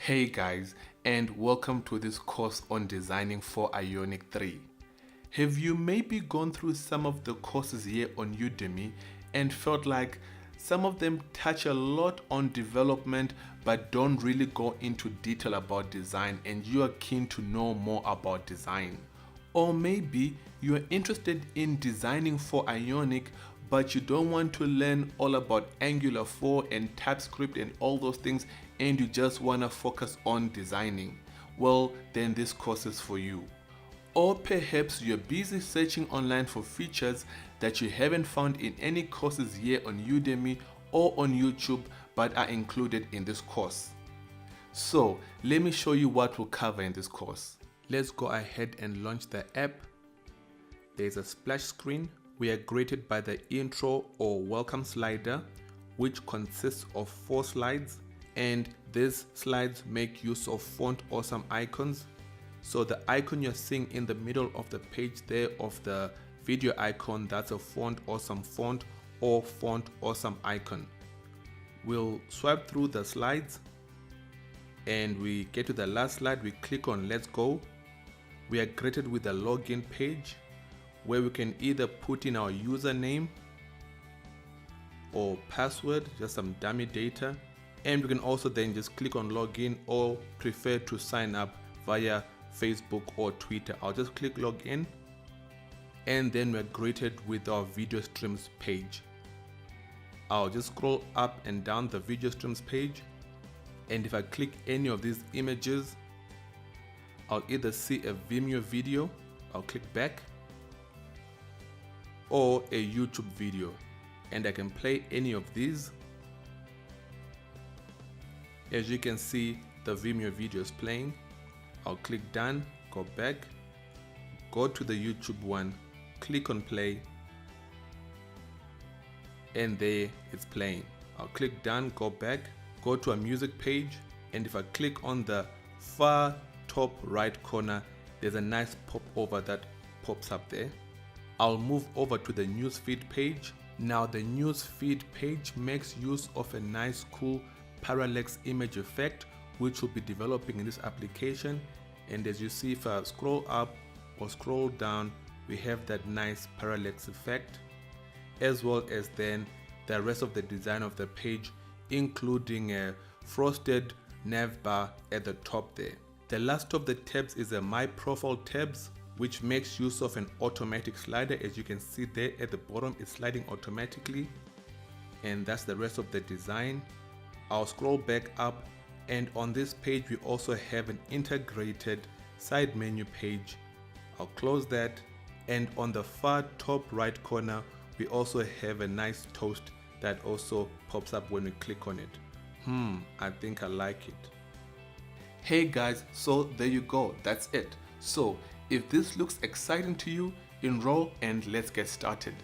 Hey guys, and welcome to this course on designing for Ionic 3. Have you maybe gone through some of the courses here on Udemy and felt like some of them touch a lot on development but don't really go into detail about design, and you are keen to know more about design? Or maybe you are interested in designing for Ionic but you don't want to learn all about Angular 4 and TypeScript and all those things, and you just want to focus on designing. Well, then this course is for you. Or perhaps you're busy searching online for features that you haven't found in any courses here on Udemy or on YouTube but are included in this course. So let me show you what we'll cover in this course. Let's go ahead and launch the app. There's a splash screen. We are greeted by the intro or welcome slider, which consists of 4 slides, and these slides make use of font awesome icons. So the icon you're seeing in the middle of the page there of the video icon, that's a font awesome font or font awesome icon. We'll swipe through the slides and we get to the last slide. We click on let's go. We are greeted with a login page where we can either put in our username or password, just some dummy data, and we can also then just click on login or prefer to sign up via Facebook or Twitter. I'll just click login, and then we're greeted with our video streams page. I'll just scroll up and down the video streams page, and if I click any of these images, I'll either see a Vimeo video, I'll click back, or a YouTube video, and I can play any of these. As you can see, the Vimeo video is playing. I'll click done, go back, go to the YouTube one, click on play, and there it's playing. I'll click done, go back, go to a music page, and if I click on the far top right corner, there's a nice pop over that pops up there. I'll move over to the newsfeed page. Now the newsfeed page makes use of a nice cool parallax image effect which we'll be developing in this application, and as you see, if I scroll up or scroll down, we have that nice parallax effect, as well as then the rest of the design of the page, including a frosted nav bar at the top there. The last of the tabs is a My Profile tabs, which makes use of an automatic slider. As you can see there at the bottom, it's sliding automatically, and that's the rest of the design. I'll scroll back up, and on this page we also have an integrated side menu page. I'll close that, and on the far top right corner we also have a nice toast that also pops up when we click on it. I think I like it. Hey guys, so there you go, that's it. So if this looks exciting to you, enroll and let's get started.